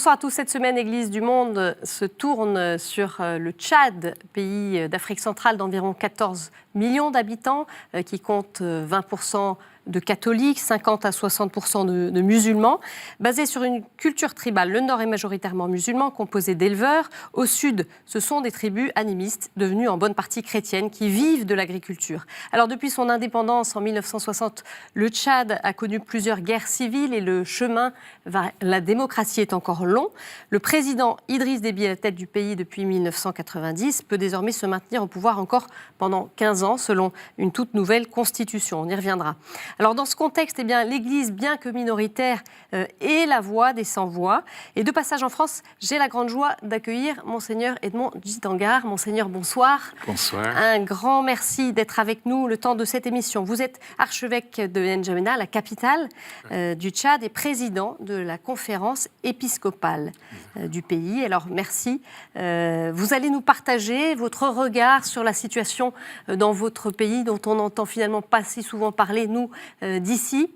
Bonsoir à tous. Cette semaine, Église du Monde se tourne sur le Tchad, pays d'Afrique centrale d'environ 14 millions d'habitants, qui compte 20% de catholiques, 50 à 60% de musulmans. Basé sur une culture tribale, le nord est majoritairement musulman, composé d'éleveurs. Au sud, ce sont des tribus animistes, devenues en bonne partie chrétiennes, qui vivent de l'agriculture. Alors depuis son indépendance en 1960, le Tchad a connu plusieurs guerres civiles et le chemin vers la démocratie est encore long. Le président Idriss Déby, à la tête du pays depuis 1990, peut désormais se maintenir au pouvoir encore pendant 15 ans, selon une toute nouvelle constitution. On y reviendra. Alors dans ce contexte, l'Église, bien que minoritaire, est la voix des sans-voix. Et de passage en France, j'ai la grande joie d'accueillir Monseigneur Edmond Djitangar. Monseigneur, bonsoir. Bonsoir. Un grand merci d'être avec nous le temps de cette émission. Vous êtes archevêque de N'Djamena, la capitale du Tchad, et président de la conférence épiscopale du pays. Alors merci. Vous allez nous partager votre regard sur la situation dans votre pays, dont on n'entend finalement pas si souvent parler, nous, d'ici.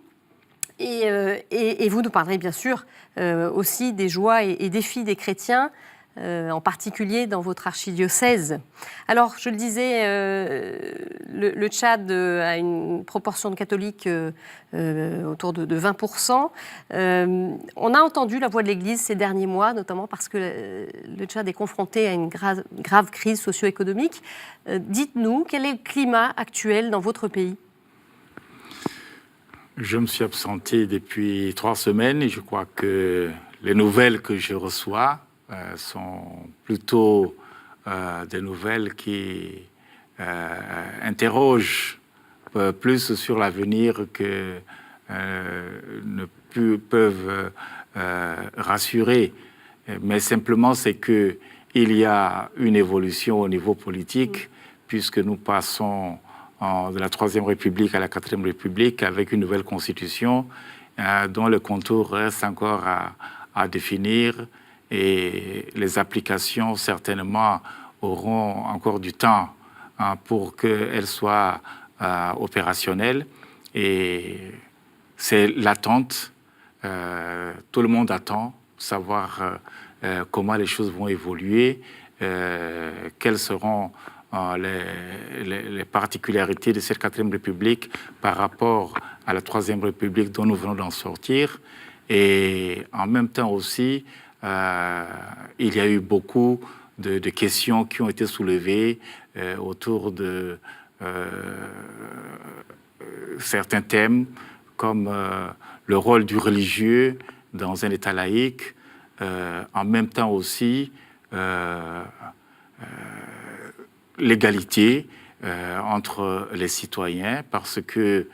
Et vous nous parlerez bien sûr aussi des joies et défis des chrétiens, en particulier dans votre archidiocèse. Alors, je le disais, le Tchad a une proportion de catholiques autour de 20%. On a entendu la voix de l'Église ces derniers mois, notamment parce que le Tchad est confronté à une grave crise socio-économique. Dites-nous, quel est le climat actuel dans votre pays ? Je me suis absenté depuis 3 semaines et je crois que les nouvelles que je reçois sont plutôt des nouvelles qui interrogent plus sur l'avenir que ne peuvent rassurer. Mais simplement, c'est qu'il y a une évolution au niveau politique, puisque nous passons de la Troisième République à la Quatrième République avec une nouvelle constitution dont le contour reste encore à définir et les applications certainement auront encore du temps pour qu'elles soient opérationnelles et c'est l'attente. Tout le monde attend savoir comment les choses vont évoluer, quelles seront les particularités de cette Quatrième République par rapport à la Troisième République dont nous venons d'en sortir. Et en même temps aussi, il y a eu beaucoup de questions qui ont été soulevées autour de certains thèmes, comme le rôle du religieux dans un État laïque, en même temps aussi l'égalité entre les citoyens, parce que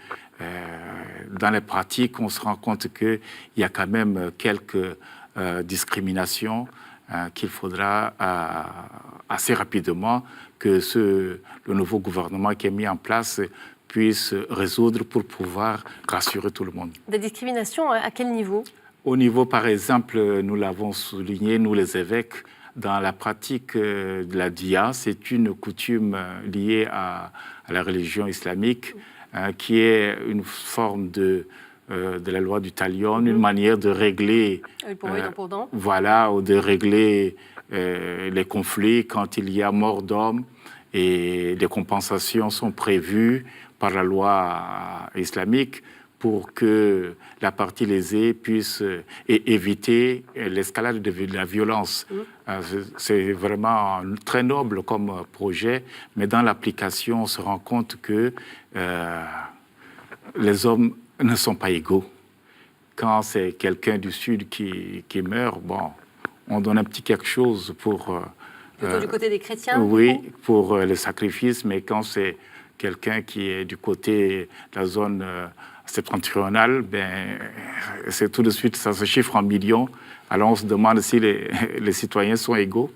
dans les pratiques, on se rend compte qu'il y a quand même quelques discriminations qu'il faudra assez rapidement que le nouveau gouvernement qui est mis en place puisse résoudre pour pouvoir rassurer tout le monde. Des discriminations à quel niveau ? Au niveau, par exemple, nous l'avons souligné, nous les évêques, dans la pratique de la dia, c'est une coutume liée à la religion islamique qui est une forme de la loi du talion, une manière de régler, voilà, ou de régler les conflits quand il y a mort d'homme et les compensations sont prévues par la loi islamique pour que la partie lésée puisse éviter l'escalade de la violence. C'est vraiment très noble comme projet, mais dans l'application, on se rend compte que les hommes ne sont pas égaux. Quand c'est quelqu'un du Sud qui meurt, bon, on donne un petit quelque chose pour... Plutôt du côté des chrétiens ? Oui, pour le sacrifice, mais quand c'est quelqu'un qui est du côté de la zone septentrionale, ben, c'est tout de suite, ça se chiffre en millions. Alors on se demande si les citoyens sont égaux.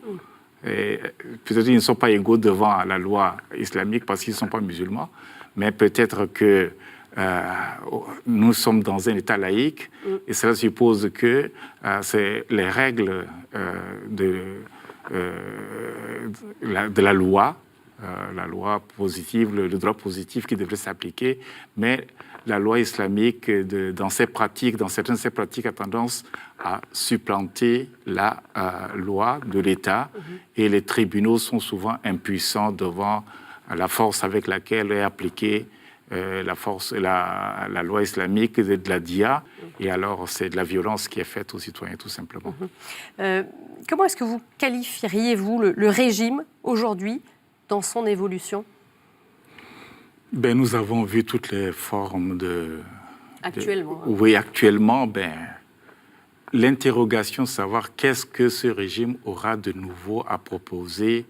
Et peut-être qu'ils ne sont pas égaux devant la loi islamique parce qu'ils ne sont pas musulmans, mais peut-être que nous sommes dans un État laïque et cela suppose que c'est les règles de la loi la loi positive, le droit positif qui devrait s'appliquer, mais la loi islamique, dans certaines de ses pratiques, a tendance à supplanter la loi de l'État, et les tribunaux sont souvent impuissants devant la force avec laquelle est appliquée la loi islamique de la DIA, et alors c'est de la violence qui est faite aux citoyens, tout simplement. Comment est-ce que vous qualifieriez-vous le régime aujourd'hui dans son évolution? Nous avons vu toutes les formes de... Actuellement. Oui, actuellement, l'interrogation de savoir qu'est-ce que ce régime aura de nouveau à proposer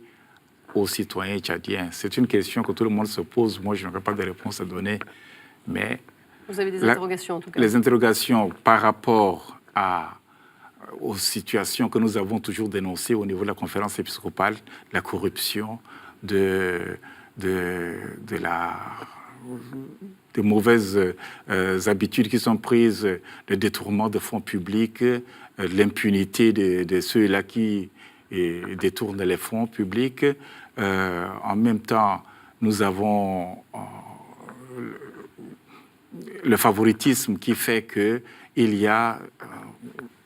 aux citoyens tchadiens. C'est une question que tout le monde se pose. Moi, je n'aurai pas de réponse à donner. Mais vous avez des interrogations, en tout cas. Les interrogations par rapport aux situations que nous avons toujours dénoncées au niveau de la conférence épiscopale, la corruption, des mauvaises habitudes qui sont prises, le détournement de fonds publics, l'impunité de ceux-là qui détournent les fonds publics. En même temps, nous avons le favoritisme qui fait qu'il y a,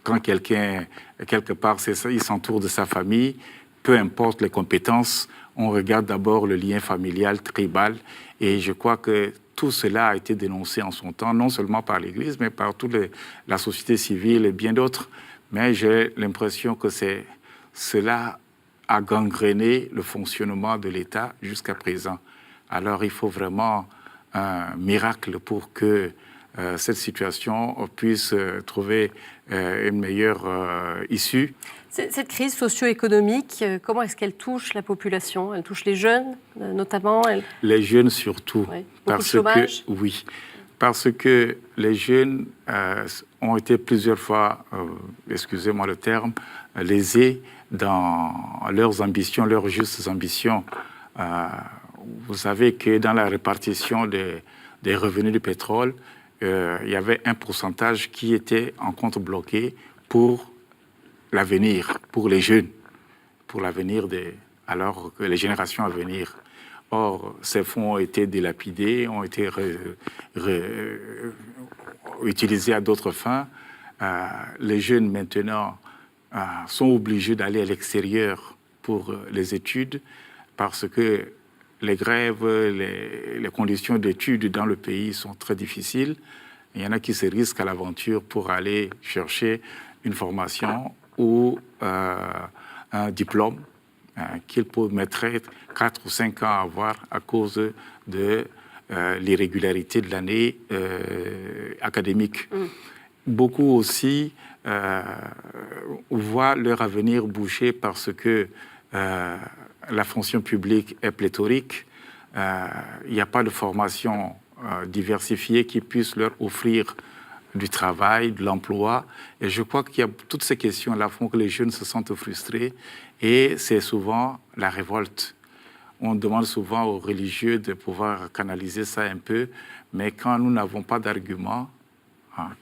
quand quelqu'un, quelque part, il s'entoure de sa famille, peu importe les compétences, on regarde d'abord le lien familial, tribal, et je crois que tout cela a été dénoncé en son temps, non seulement par l'Église, mais par toute la société civile et bien d'autres. Mais j'ai l'impression que cela a gangréné le fonctionnement de l'État jusqu'à présent. Alors il faut vraiment un miracle pour que cette situation puisse trouver une meilleure issue. Cette crise socio-économique, comment est-ce qu'elle touche la population? Elle touche les jeunes, notamment? Les jeunes surtout. Oui. Beaucoup de chômage? Oui, parce que les jeunes ont été plusieurs fois, excusez-moi le terme, lésés dans leurs ambitions, leurs justes ambitions. Vous savez que dans la répartition des revenus du pétrole, il y avait un pourcentage qui était en compte bloqué pour l'avenir, pour les jeunes, pour l'avenir alors que les générations à venir. Or, ces fonds ont été dilapidés, ont été utilisés à d'autres fins. Les jeunes, maintenant, sont obligés d'aller à l'extérieur pour les études parce que les grèves, les conditions d'études dans le pays sont très difficiles. Il y en a qui se risquent à l'aventure pour aller chercher une formation ou un diplôme qu'ils mettraient 4 ou 5 ans à avoir à cause de l'irrégularité de l'année académique. Beaucoup aussi voient leur avenir bouché parce que la fonction publique est pléthorique. Il n'y a pas de formation diversifiée qui puisse leur offrir du travail, de l'emploi. Et je crois qu'il y a toutes ces questions-là font que les jeunes se sentent frustrés. Et c'est souvent la révolte. On demande souvent aux religieux de pouvoir canaliser ça un peu, mais quand nous n'avons pas d'arguments,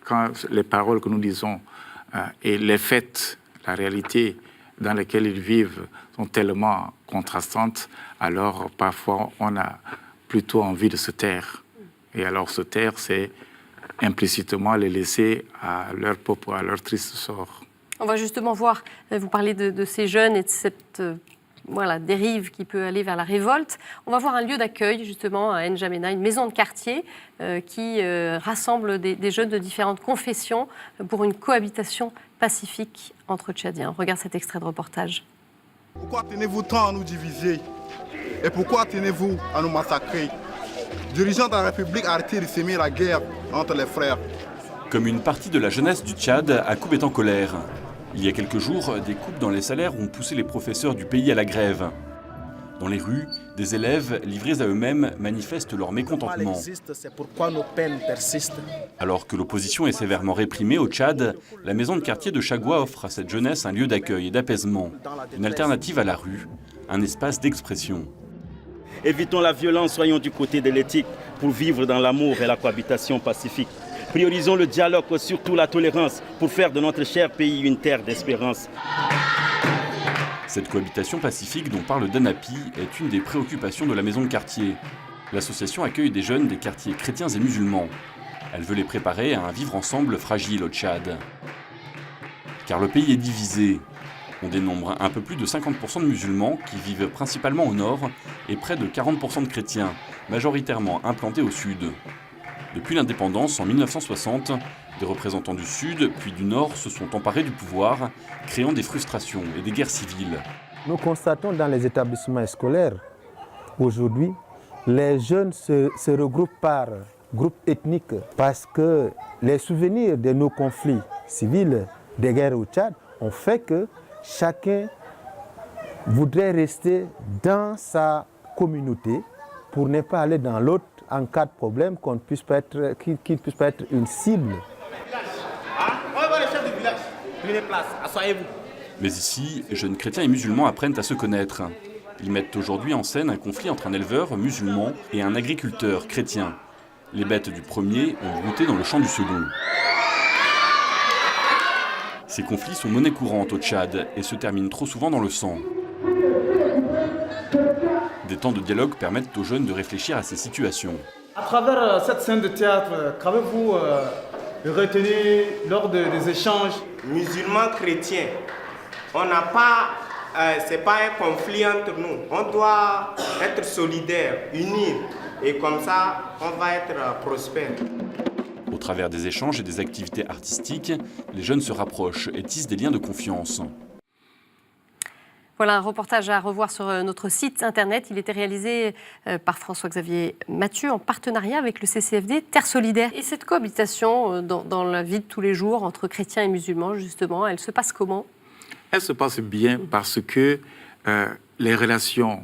quand les paroles que nous disons et les faits, la réalité dans laquelle ils vivent sont tellement contrastantes, alors parfois on a plutôt envie de se taire. Et alors se taire, c'est implicitement les laisser à leur propre, à leur triste sort. On va justement voir, vous parlez de ces jeunes et de cette dérive qui peut aller vers la révolte. On va voir un lieu d'accueil justement à N'Djamena, une maison de quartier qui rassemble des jeunes de différentes confessions pour une cohabitation pacifique entre Tchadiens. On regarde cet extrait de reportage. Pourquoi tenez-vous tant à nous diviser? Et pourquoi tenez-vous à nous massacrer? Dirigeants de la République, arrêtez de s'aimer la guerre entre les frères. Comme une partie de la jeunesse du Tchad, Akoub est en colère. Il y a quelques jours, des coupes dans les salaires ont poussé les professeurs du pays à la grève. Dans les rues, des élèves livrés à eux-mêmes manifestent leur mécontentement. C'est pourquoi nos peines persistent. Alors que l'opposition est sévèrement réprimée au Tchad, la maison de quartier de Chagua offre à cette jeunesse un lieu d'accueil et d'apaisement, une alternative à la rue, un espace d'expression. Évitons la violence, soyons du côté de l'éthique pour vivre dans l'amour et la cohabitation pacifique. Priorisons le dialogue et surtout la tolérance pour faire de notre cher pays une terre d'espérance. Cette cohabitation pacifique dont parle Danapi est une des préoccupations de la maison de quartier. L'association accueille des jeunes des quartiers chrétiens et musulmans. Elle veut les préparer à un vivre ensemble fragile au Tchad. Car le pays est divisé. On dénombre un peu plus de 50% de musulmans qui vivent principalement au nord et près de 40% de chrétiens, majoritairement implantés au sud. Depuis l'indépendance en 1960, des représentants du sud puis du nord se sont emparés du pouvoir, créant des frustrations et des guerres civiles. Nous constatons dans les établissements scolaires, aujourd'hui, les jeunes se regroupent par groupe ethnique parce que les souvenirs de nos conflits civils, des guerres au Tchad, ont fait que chacun voudrait rester dans sa communauté pour ne pas aller dans l'autre en cas de problème, qu'il ne puisse pas être une cible. Mais ici, jeunes chrétiens et musulmans apprennent à se connaître. Ils mettent aujourd'hui en scène un conflit entre un éleveur musulman et un agriculteur chrétien. Les bêtes du premier ont brouté dans le champ du second. Ces conflits sont monnaie courante au Tchad et se terminent trop souvent dans le sang. Des temps de dialogue permettent aux jeunes de réfléchir à ces situations. À travers cette scène de théâtre, qu'avez-vous retenu lors des échanges? Musulmans, chrétiens, on n'a pas, c'est pas un conflit entre nous. On doit être solidaires, unis, et comme ça, on va être prospères. Au travers des échanges et des activités artistiques, les jeunes se rapprochent et tissent des liens de confiance. Voilà un reportage à revoir sur notre site internet. Il était réalisé par François-Xavier Mathieu en partenariat avec le CCFD Terre Solidaire. Et cette cohabitation dans la vie de tous les jours entre chrétiens et musulmans, justement, elle se passe comment? Elle se passe bien parce que les relations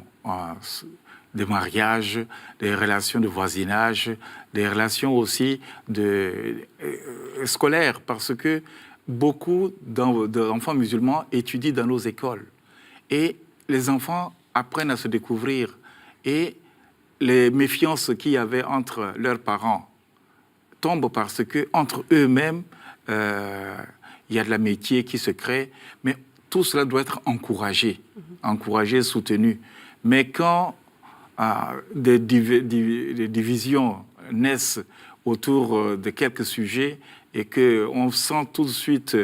de mariage, des relations de voisinage, des relations aussi scolaires, parce que beaucoup d'enfants musulmans étudient dans nos écoles. Et les enfants apprennent à se découvrir. Et les méfiances qu'il y avait entre leurs parents tombent parce qu'entre eux-mêmes, il y a de l'amitié qui se crée. Mais tout cela doit être encouragé, soutenu. Mais quand des divisions naissent autour de quelques sujets et qu'on sent tout de suite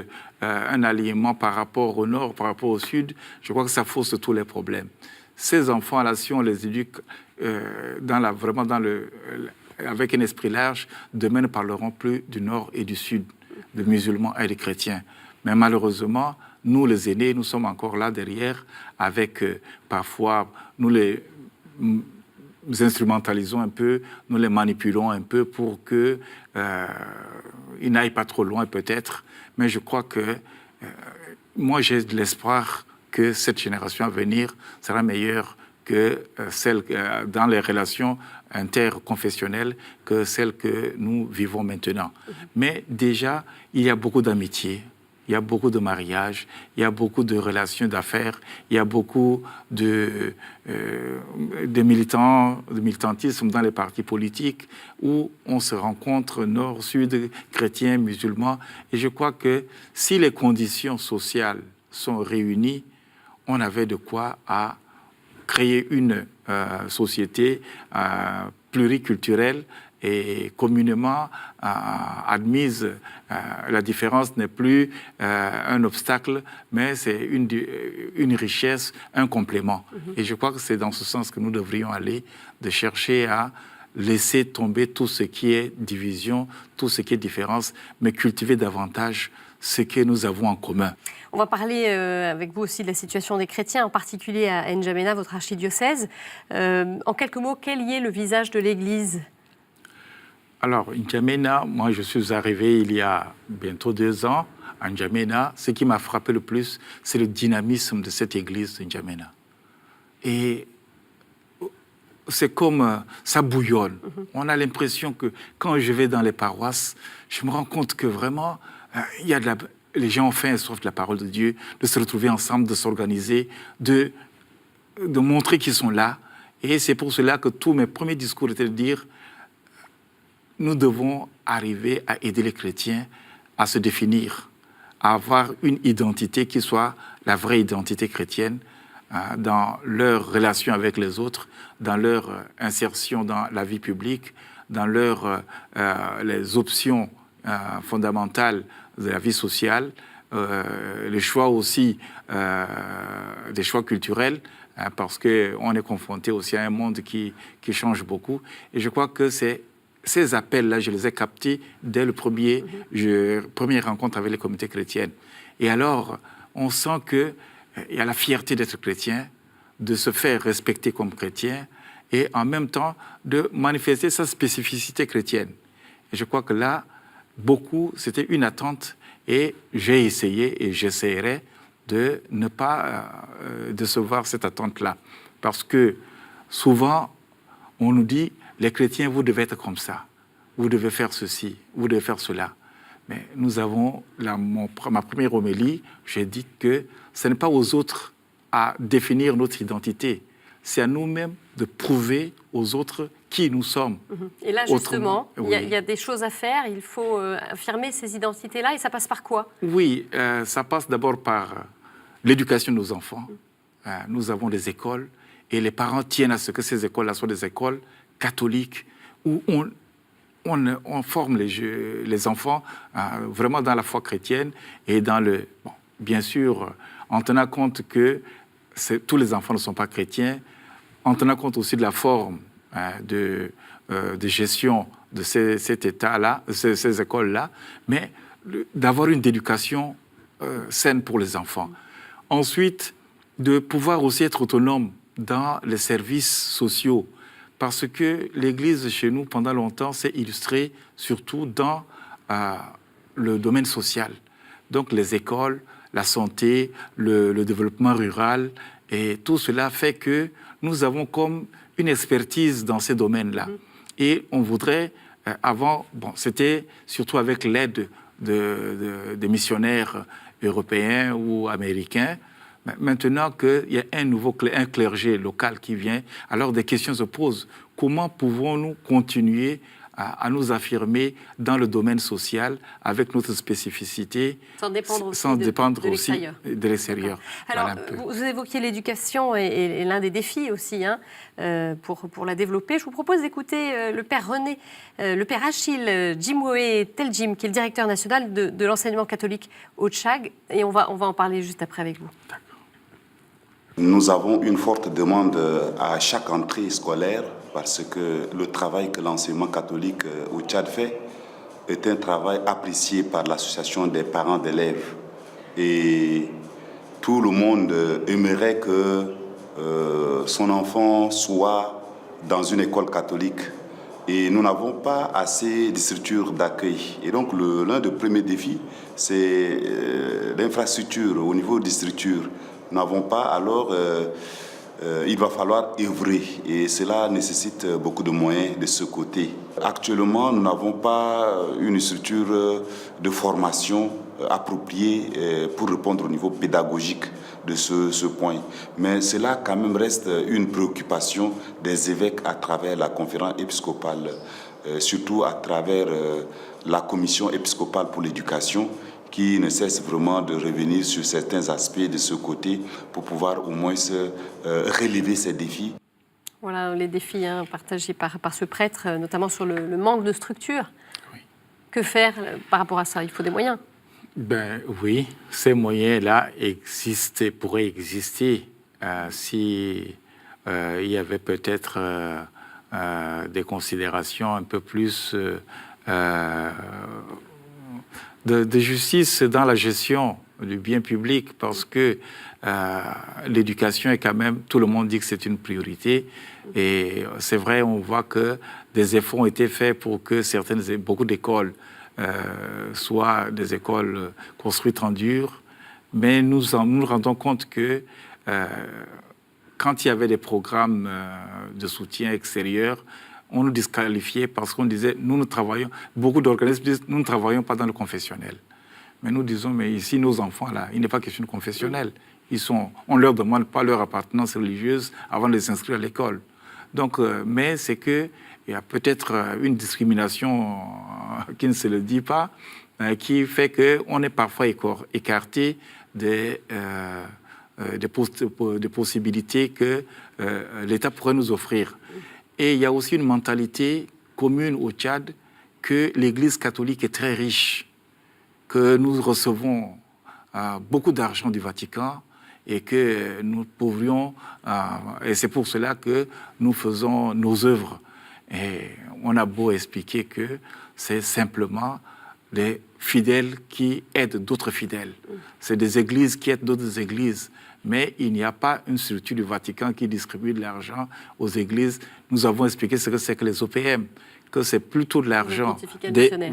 un alignement par rapport au nord, par rapport au sud, je crois que ça fausse tous les problèmes. Ces enfants-là, si on les éduque avec un esprit large, demain ne parleront plus du nord et du sud, de musulmans et de chrétiens. Mais malheureusement, nous les aînés, nous sommes encore là derrière, avec parfois, nous les instrumentalisons un peu, nous les manipulons un peu pour qu'ils n'aillent pas trop loin peut-être. Mais je crois que moi j'ai de l'espoir que cette génération à venir sera meilleure que celle dans les relations interconfessionnelles que celle que nous vivons maintenant. Mais déjà, il y a beaucoup d'amitié. Il y a beaucoup de mariages, il y a beaucoup de relations d'affaires, il y a beaucoup de militantisme dans les partis politiques où on se rencontre nord, sud, chrétiens, musulmans. Et je crois que si les conditions sociales sont réunies, on avait de quoi à créer une société pluriculturelle et communément admise. La différence n'est plus un obstacle, mais c'est une richesse, un complément. Et je crois que c'est dans ce sens que nous devrions aller, de chercher à laisser tomber tout ce qui est division, tout ce qui est différence, mais cultiver davantage ce que nous avons en commun. On va parler avec vous aussi de la situation des chrétiens, en particulier à N'Djamena, votre archidiocèse. En quelques mots, quel y est le visage de l'Église ? Alors, N'Djamena, moi je suis arrivé il y a bientôt 2 ans à N'Djamena. Ce qui m'a frappé le plus, c'est le dynamisme de cette église de N'Djamena. Et c'est comme ça bouillonne. On a l'impression que quand je vais dans les paroisses, je me rends compte que vraiment, il y a les gens ont faim et soif de la parole de Dieu, de se retrouver ensemble, de s'organiser, de montrer qu'ils sont là. Et c'est pour cela que tous mes premiers discours étaient de dire nous devons arriver à aider les chrétiens à se définir, à avoir une identité qui soit la vraie identité chrétienne dans leur relation avec les autres, dans leur insertion dans la vie publique, dans les options fondamentales de la vie sociale, les choix aussi, des choix culturels, parce qu'on est confronté aussi à un monde qui change beaucoup. Et je crois que ces appels-là, je les ai captés dès le première rencontre avec les communautés chrétiennes. Et alors, on sent qu'il y a la fierté d'être chrétien, de se faire respecter comme chrétien, et en même temps de manifester sa spécificité chrétienne. Et je crois que là, c'était une attente, et j'ai essayé et j'essaierai de ne pas décevoir cette attente-là. Parce que souvent, on nous dit, les chrétiens, vous devez être comme ça, vous devez faire ceci, vous devez faire cela. Mais nous avons, ma première homélie, j'ai dit que ce n'est pas aux autres à définir notre identité, c'est à nous-mêmes de prouver aux autres qui nous sommes. Et là, justement, oui. il y a des choses à faire, il faut affirmer ces identités-là, et ça passe par quoi? Oui, ça passe d'abord par l'éducation de nos enfants. Nous avons des écoles, et les parents tiennent à ce que ces écoles-là soient des écoles catholiques, où on forme les enfants vraiment dans la foi chrétienne, et dans bien sûr, en tenant compte que tous les enfants ne sont pas chrétiens, en tenant compte aussi de la forme de gestion de cet état-là, ces écoles-là, mais d'avoir une éducation saine pour les enfants. Ensuite, de pouvoir aussi être autonome dans les services sociaux, parce que l'Église chez nous, pendant longtemps, s'est illustrée surtout dans le domaine social. Donc les écoles, la santé, le développement rural, et tout cela fait que nous avons comme une expertise dans ces domaines-là. Et on voudrait, avant, c'était surtout avec l'aide des missionnaires européens ou américains. Maintenant qu'il y a un clergé local qui vient, alors des questions se posent. Comment pouvons-nous continuer à nous affirmer dans le domaine social avec notre spécificité, sans dépendre aussi de l'extérieur. Alors, vous évoquiez l'éducation et l'un des défis aussi pour la développer. Je vous propose d'écouter le père Achille Jimwe Teljim, qui est le directeur national de l'enseignement catholique au Tchad, et on va en parler juste après avec vous. Nous avons une forte demande à chaque entrée scolaire parce que le travail que l'enseignement catholique au Tchad fait est un travail apprécié par l'association des parents d'élèves. Et tout le monde aimerait que son enfant soit dans une école catholique. Et nous n'avons pas assez de structures d'accueil. Et donc l'un des premiers défis, c'est l'infrastructure au niveau des structures. Nous n'avons pas, alors il va falloir œuvrer et cela nécessite beaucoup de moyens de ce côté. Actuellement, nous n'avons pas une structure de formation appropriée pour répondre au niveau pédagogique de ce point. Mais cela quand même reste une préoccupation des évêques à travers la conférence épiscopale, surtout à travers la commission épiscopale pour l'éducation, qui ne cesse vraiment de revenir sur certains aspects de ce côté pour pouvoir au moins relever ces défis. Voilà les défis partagés par ce prêtre, notamment sur le manque de structure. Oui. Que faire par rapport à ça? Il faut des moyens. Oui, ces moyens-là pourraient exister si il y avait peut-être des considérations un peu plus de justice dans la gestion du bien public, parce que l'éducation est quand même, tout le monde dit que c'est une priorité, et c'est vrai, on voit que des efforts ont été faits pour que beaucoup d'écoles soient des écoles construites en dur, mais nous nous rendons compte que quand il y avait des programmes de soutien extérieur, on nous disqualifiait parce qu'on disait, beaucoup d'organismes disent, nous ne travaillons pas dans le confessionnel. Mais nous disons, mais ici, nos enfants, là, il n'est pas question de confessionnel. On ne leur demande pas leur appartenance religieuse avant de les inscrire à l'école. Donc, mais c'est qu'il y a peut-être une discrimination qui ne se le dit pas, qui fait qu'on est parfois écarté des des possibilités que l'État pourrait nous offrir. Et il y a aussi une mentalité commune au Tchad que l'Église catholique est très riche, que nous recevons beaucoup d'argent du Vatican et que nous pourrions, et c'est pour cela que nous faisons nos œuvres. Et on a beau expliquer que c'est simplement des fidèles qui aident d'autres fidèles. C'est des églises qui aident d'autres églises. Mais il n'y a pas une structure du Vatican qui distribue de l'argent aux églises. Nous avons expliqué ce que c'est que les OPM, que c'est plutôt de l'argent,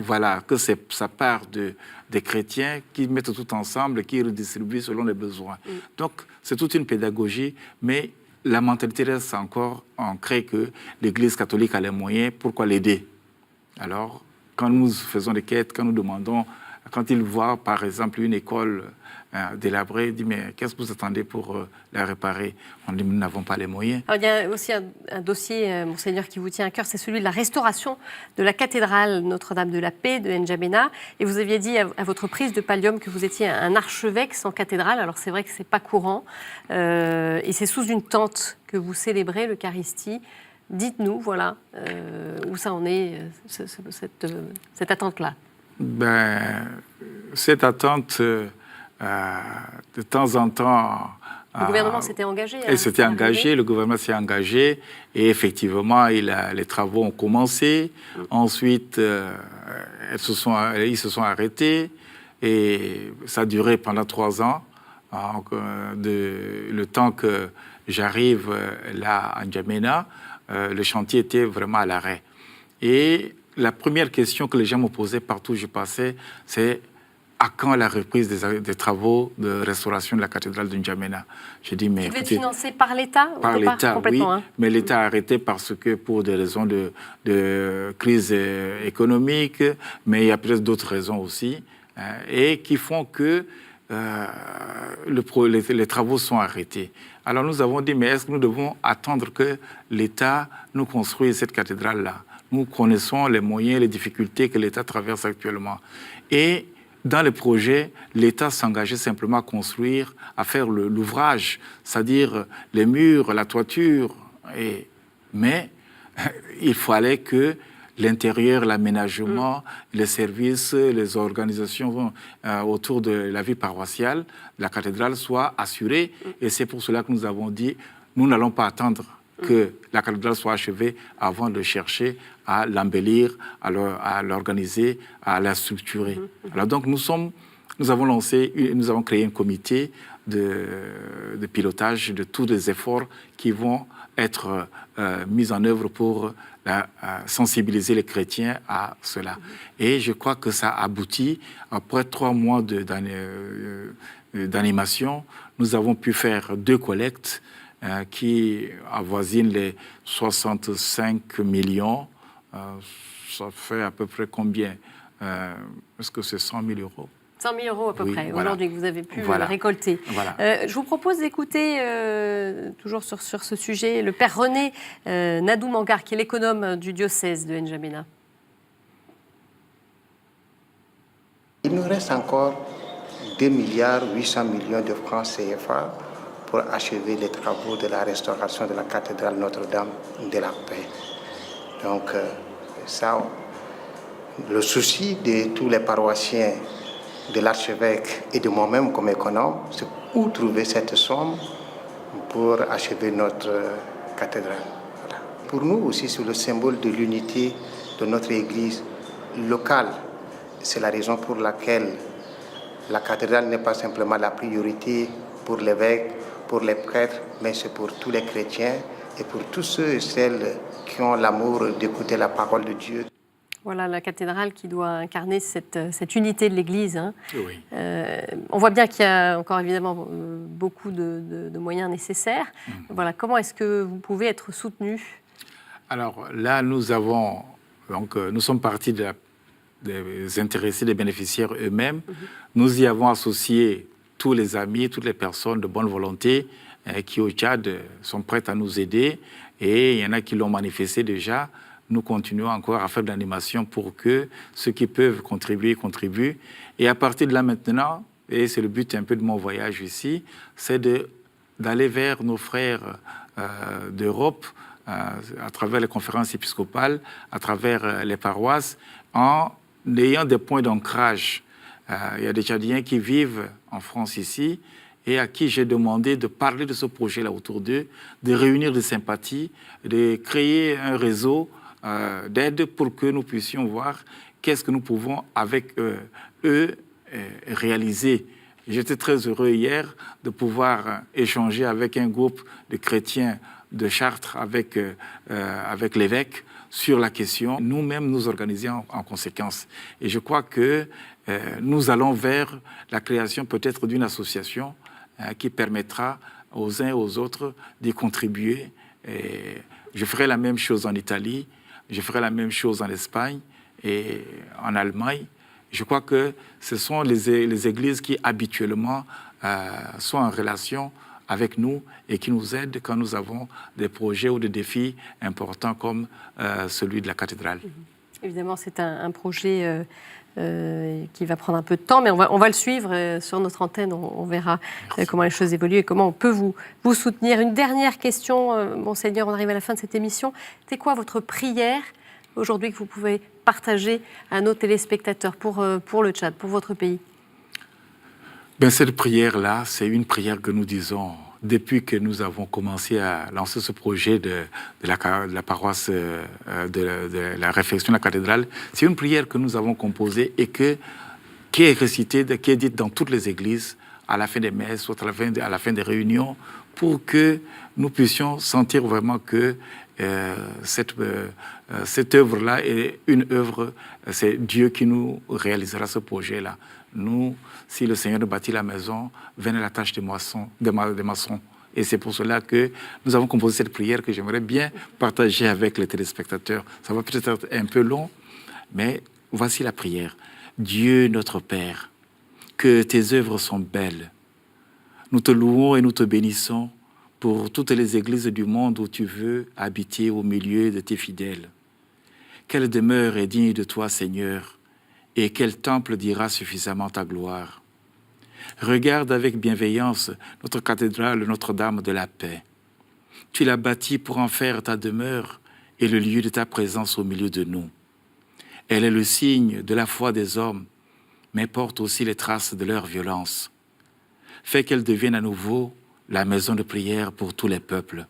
voilà, que ça part des chrétiens qui mettent tout ensemble et qui redistribuent selon les besoins. Donc, c'est toute une pédagogie, mais la mentalité reste encore ancrée que l'Église catholique a les moyens, pourquoi l'aider? Alors, quand nous faisons des quêtes, quand nous demandons, quand ils voient par exemple une école délabrée, ils disent mais qu'est-ce que vous attendez pour la réparer? On dit nous n'avons pas les moyens. Alors, il y a aussi un dossier, Monseigneur, qui vous tient à cœur, c'est celui de la restauration de la cathédrale Notre-Dame de la Paix de N'Djamena. Et vous aviez dit à votre prise de pallium que vous étiez un archevêque sans cathédrale. Alors c'est vrai que c'est pas courant. Et c'est sous une tente que vous célébrez l'Eucharistie. Dites-nous, voilà, où ça en est, cette attente-là. Cette attente, de temps en temps... Le gouvernement s'était engagé. Le gouvernement s'est engagé et effectivement, les travaux ont commencé. Ensuite, ils se sont arrêtés et ça a duré pendant 3 ans. Le temps que j'arrive là à N'Djamena, le chantier était vraiment à l'arrêt. Et la première question que les gens me posaient partout où je passais, c'est à quand la reprise des travaux de restauration de la cathédrale de N'Djamena? J'ai dit, mais vous êtes financé par l'État? Par l'État, oui, mais l'État a arrêté parce que pour des raisons de crise économique, mais il y a peut-être d'autres raisons aussi, et qui font que les travaux sont arrêtés. Alors nous avons dit, mais est-ce que nous devons attendre que l'État nous construise cette cathédrale-là? Nous connaissons les moyens, les difficultés que l'État traverse actuellement. Et dans le projet, l'État s'engageait simplement à construire, à faire l'ouvrage, c'est-à-dire les murs, la toiture. Mais il fallait que l'intérieur, l'aménagement, les services, les organisations autour de la vie paroissiale, la cathédrale soient assurés. Et c'est pour cela que nous avons dit, nous n'allons pas attendre que la cathédrale soit achevée avant de chercher à l'embellir, à l'organiser, à la structurer. Alors donc nous avons créé un comité de pilotage de tous les efforts qui vont être mis en œuvre pour sensibiliser les chrétiens à cela. Et je crois que ça aboutit. Après 3 mois d'animation, nous avons pu faire 2 collectes qui avoisinent les 65 millions. Ça fait à peu près combien? Est-ce que c'est 100 000 euros? 100 000 euros à peu près, voilà. Aujourd'hui, que vous avez pu récolter. Voilà. Je vous propose d'écouter, toujours sur ce sujet, le père René Nadou Mangar, qui est l'économe du diocèse de N'Djamena. Il nous reste encore 2,8 milliards de francs CFA pour achever les travaux de la restauration de la cathédrale Notre-Dame de la Paix. Donc, le souci de tous les paroissiens, de l'archevêque et de moi-même comme économe, c'est où trouver cette somme pour achever notre cathédrale. Voilà. Pour nous aussi, c'est le symbole de l'unité de notre Église locale. C'est la raison pour laquelle la cathédrale n'est pas simplement la priorité pour l'évêque, pour les prêtres, mais c'est pour tous les chrétiens et pour tous ceux et celles qui ont l'amour d'écouter la parole de Dieu. Voilà la cathédrale qui doit incarner cette unité de l'Église. Oui. On voit bien qu'il y a encore évidemment beaucoup de moyens nécessaires. Voilà, comment est-ce que vous pouvez être soutenu? Alors là, nous sommes partis des intéressés, des bénéficiaires eux-mêmes. Nous y avons associé tous les amis, toutes les personnes de bonne volonté qui au Tchad sont prêtes à nous aider. Et il y en a qui l'ont manifesté déjà. Nous continuons encore à faire de l'animation pour que ceux qui peuvent contribuer, contribuent. Et à partir de là maintenant, et c'est le but un peu de mon voyage ici, c'est de d'aller vers nos frères d'Europe, à travers les conférences épiscopales, à travers les paroisses, en ayant des points d'ancrage. Il y a des Tchadiens qui vivent en France ici et à qui j'ai demandé de parler de ce projet-là autour d'eux, de réunir des sympathies, de créer un réseau d'aide pour que nous puissions voir qu'est-ce que nous pouvons avec eux réaliser. J'étais très heureux hier de pouvoir échanger avec un groupe de chrétiens de Chartres, avec l'évêque, sur la question. Nous-mêmes nous organiser en conséquence. Et je crois que nous allons vers la création peut-être d'une association qui permettra aux uns et aux autres d'y contribuer. Et je ferai la même chose en Italie, je ferai la même chose en Espagne et en Allemagne. Je crois que ce sont les églises qui habituellement sont en relation avec nous et qui nous aident quand nous avons des projets ou des défis importants comme celui de la cathédrale. Évidemment, c'est un projet qui va prendre un peu de temps, mais on va le suivre sur notre antenne. On verra comment les choses évoluent et comment on peut vous soutenir. Une dernière question, Monseigneur, on arrive à la fin de cette émission. C'est quoi votre prière aujourd'hui que vous pouvez partager à nos téléspectateurs pour le Tchad, pour votre pays? Cette prière-là, c'est une prière que nous disons depuis que nous avons commencé à lancer ce projet de la paroisse de la réflexion de la cathédrale. C'est une prière que nous avons composée et qui est récitée, qui est dite dans toutes les églises à la fin des messes ou à la fin des réunions pour que nous puissions sentir vraiment que cette œuvre-là est une œuvre, c'est Dieu qui nous réalisera ce projet-là. Nous, si le Seigneur nous bâtit la maison, venez la tâche des maçons. Et c'est pour cela que nous avons composé cette prière que j'aimerais bien partager avec les téléspectateurs. Ça va peut-être être un peu long, mais voici la prière. Dieu notre Père, que tes œuvres sont belles. Nous te louons et nous te bénissons pour toutes les églises du monde où tu veux habiter au milieu de tes fidèles. Quelle demeure est digne de toi, Seigneur, et quel temple dira suffisamment ta gloire. Regarde avec bienveillance notre cathédrale Notre-Dame de la Paix. Tu l'as bâtie pour en faire ta demeure et le lieu de ta présence au milieu de nous. Elle est le signe de la foi des hommes, mais porte aussi les traces de leur violence. Fais qu'elle devienne à nouveau la maison de prière pour tous les peuples.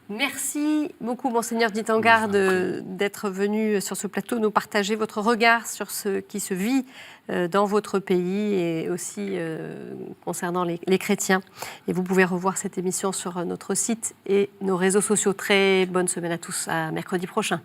Merci beaucoup, Monseigneur Ditangard, d'être venu sur ce plateau nous partager votre regard sur ce qui se vit dans votre pays et aussi concernant les chrétiens. Et vous pouvez revoir cette émission sur notre site et nos réseaux sociaux. Très bonne semaine à tous, à mercredi prochain.